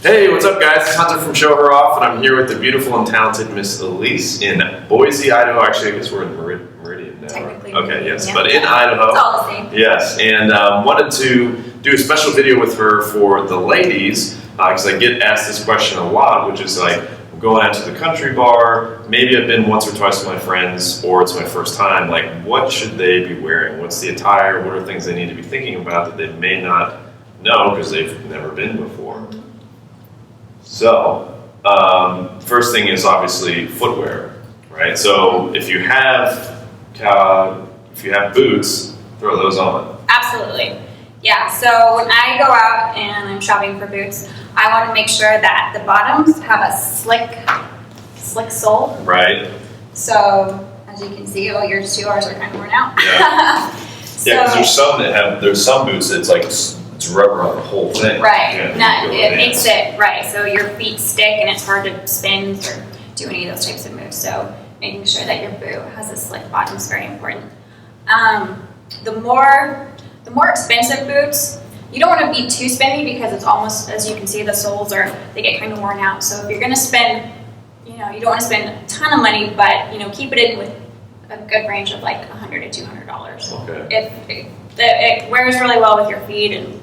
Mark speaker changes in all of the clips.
Speaker 1: Hey, what's up guys? It's Hunter from Show Her Off, and I'm here with the beautiful and talented Miss Elise in Boise, Idaho. Actually, I guess we're in Meridian now.
Speaker 2: Technically.
Speaker 1: Okay, yes,
Speaker 2: Yeah.
Speaker 1: but in Idaho.
Speaker 2: It's all the same.
Speaker 1: Yes, and wanted to do a special video with her for the ladies, because I get asked this question a lot, which is like, I'm going out to the country bar, maybe I've been once or twice with my friends, or it's my first time, like what should they be wearing? What's the attire? What are things they need to be thinking about that they may not know because they've never been before? So, first thing is obviously footwear, right? So if you have boots, throw those on.
Speaker 2: Absolutely. Yeah, so when I go out and I'm shopping for boots, I want to make sure that the bottoms have a slick sole.
Speaker 1: Right.
Speaker 2: So, as you can see, yours too, ours are kind of worn out.
Speaker 1: Yeah.
Speaker 2: So,
Speaker 1: Yeah, because there's some boots that's like, it's rubber on the whole thing.
Speaker 2: right.
Speaker 1: Yeah,
Speaker 2: It makes it, right, so your feet stick and it's hard to spin or do any of those types of moves. So making sure that your boot has a slick bottom is very important. The more expensive boots, you don't want to be too spendy because it's almost, as you can see, the soles they get kind of worn out. So if you're going to spend, you don't want to spend a ton of money, but keep it in with a good range of like $100 to $200.
Speaker 1: Okay.
Speaker 2: It wears really well with your feet, and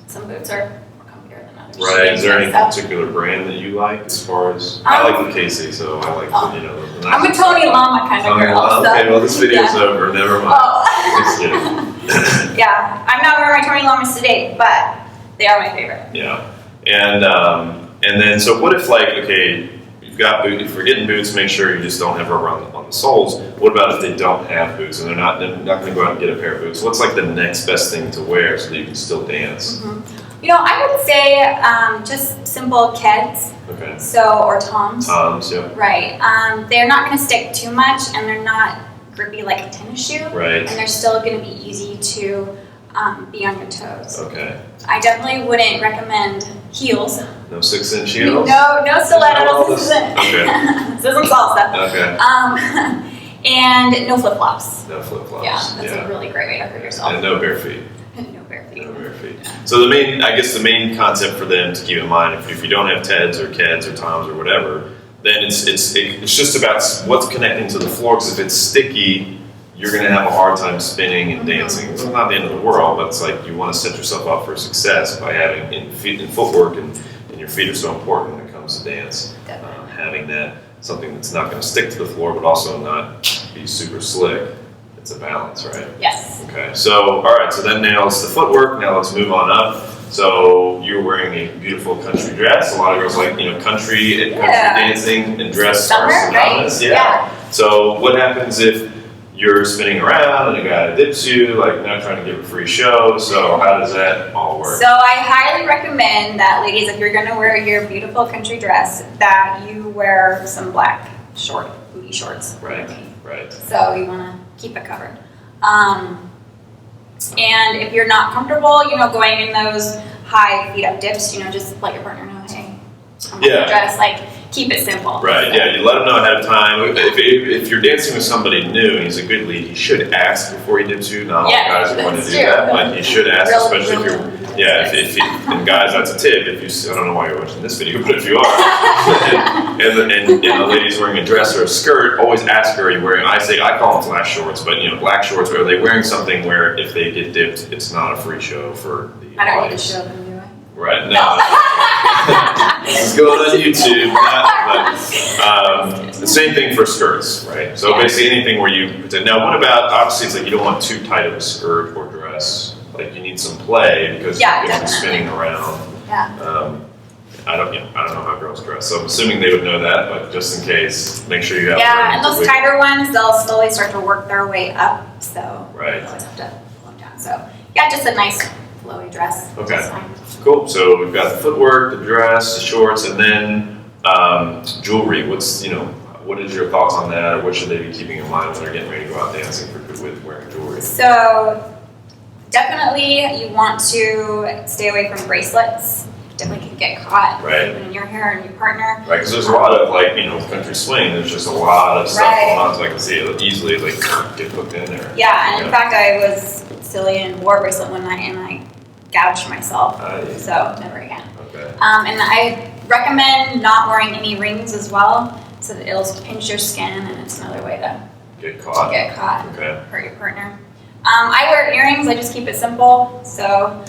Speaker 2: some boots are more comfier than others.
Speaker 1: Right. Is there any particular brand that you like as far as? I like the Casey, so I like the
Speaker 2: I'm a Tony Llama kind of girl.
Speaker 1: Okay, well this video's over. Never mind. Just kidding.
Speaker 2: Yeah, I'm not wearing my Tony Llamas today, but they are my favorite.
Speaker 1: Yeah, and then so what if if we're getting boots, make sure you just don't have rubber on the soles. What about if they don't have boots and they're not going to go out and get a pair of boots? What's like the next best thing to wear so that you can still dance?
Speaker 2: Mm-hmm. I would say just simple Keds.
Speaker 1: Okay.
Speaker 2: Or Toms.
Speaker 1: Toms, yeah.
Speaker 2: Right. They're not going to stick too much, and they're not grippy like a tennis shoe.
Speaker 1: Right.
Speaker 2: And they're still going to be easy to be on your toes.
Speaker 1: Okay.
Speaker 2: I definitely wouldn't recommend heels.
Speaker 1: No 6-inch heels?
Speaker 2: No stilettos.
Speaker 1: Okay.
Speaker 2: This isn't salsa.
Speaker 1: Okay.
Speaker 2: And no flip-flops.
Speaker 1: No flip-flops.
Speaker 2: Yeah, that's a really great way to hurt yourself.
Speaker 1: And no bare feet.
Speaker 2: No bare feet.
Speaker 1: No bare feet. So the main concept for them to keep in mind, if you don't have Teds or Keds or Toms or whatever, then it's just about what's connecting to the floor, because if it's sticky, you're going to have a hard time spinning and dancing. It's not the end of the world, but it's like you want to set yourself up for success by having in footwork, and your feet are so important when it comes to dance. Having that, something that's not going to stick to the floor, but also not be super slick. It's a balance, right?
Speaker 2: Yes.
Speaker 1: Okay, so all right, so that nails the footwork. Now let's move on up. So you're wearing a beautiful country dress. A lot of girls like country and country dancing and dress.
Speaker 2: Summer, right?
Speaker 1: Yeah. So what happens if you're spinning around and a guy dips you, like not trying to give a free show? So how does that all work?
Speaker 2: So I highly recommend that, ladies, if you're going to wear your beautiful country dress, that you wear some black booty shorts.
Speaker 1: Right. Right.
Speaker 2: So you want to keep it covered. And if you're not comfortable, going in those high feet up dips, just let your partner know, hey, I'm going to dress, keep it simple.
Speaker 1: Right, yeah, you let them know ahead of time. If you're dancing with somebody new and he's a good lead, he should ask before he dips you. Not all guys are going to do that, but he should ask, especially if you're, and guys, that's a tip. I don't know why you're watching this video, but if you are, and the lady's wearing a dress or a skirt, always ask her, are you wearing, I call them flash shorts, but black shorts, are they wearing something where if they get dipped, it's not a free show for the
Speaker 2: I don't need to show them, do I?
Speaker 1: Right, no. This is going on YouTube. But the same thing for skirts, right? So basically anything where now what about, obviously it's like you don't want too tight of a skirt or dress. Like you need some play because you're spinning around.
Speaker 2: Yeah.
Speaker 1: I don't know how girls dress, so I'm assuming they would know that, but just in case, make sure you have.
Speaker 2: Yeah, and those tighter ones, they'll slowly start to work their way up, so you always have to pull them down. So just a nice flowy dress.
Speaker 1: Okay. Cool. So we've got the footwork, the dress, the shorts, and then jewelry. What is your thoughts on that, or what should they be keeping in mind when they're getting ready to go out dancing with wearing jewelry?
Speaker 2: So definitely you want to stay away from bracelets. Definitely can get caught even in your hair and your partner. Right,
Speaker 1: because there's a lot of country swing. There's just a lot of stuff going on, so I can see it easily get hooked in there.
Speaker 2: Yeah, and in fact, I was silly and wore a bracelet one night, and I gouged myself. So never again.
Speaker 1: Okay.
Speaker 2: And I recommend not wearing any rings as well, so that it'll pinch your skin, and it's another way to
Speaker 1: Get caught.
Speaker 2: and
Speaker 1: Okay.
Speaker 2: hurt your partner. I wear earrings. I just keep it simple, so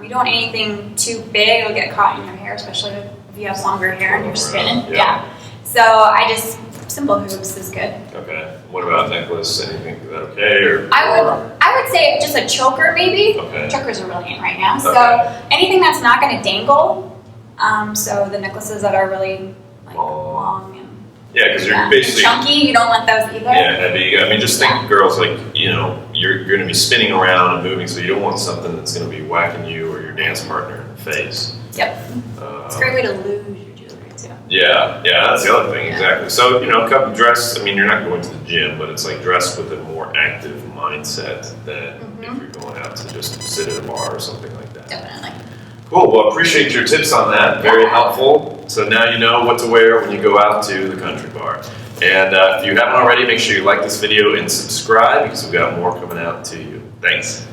Speaker 2: you don't want anything too big. It'll get caught in your hair, especially if you have longer hair and you're spinning.
Speaker 1: Yeah.
Speaker 2: So I just simple hoops is good.
Speaker 1: Okay. What about necklace? Anything? Is that okay? Or
Speaker 2: I would say just a choker maybe.
Speaker 1: Okay.
Speaker 2: Chokers are really in right now.
Speaker 1: Okay.
Speaker 2: So anything that's not going to dangle. So the necklaces that are really like long and
Speaker 1: yeah, because you're basically
Speaker 2: chunky, you don't want those either.
Speaker 1: yeah, heavy. I mean, just think, girls, like you're going to be spinning around and moving, so you don't want something that's going to be whacking you or your dance partner in the face.
Speaker 2: Yep. It's a great way to lose your jewelry too.
Speaker 1: Yeah, that's the other thing, exactly. So, dress, I mean, you're not going to the gym, but it's like dress with a more active mindset than if you're going out to just sit at a bar or something like that.
Speaker 2: Definitely.
Speaker 1: Cool, well, appreciate your tips on that. Very helpful. So now you know what to wear when you go out to the country bar. And if you haven't already, make sure you like this video and subscribe because we've got more coming out to you. Thanks.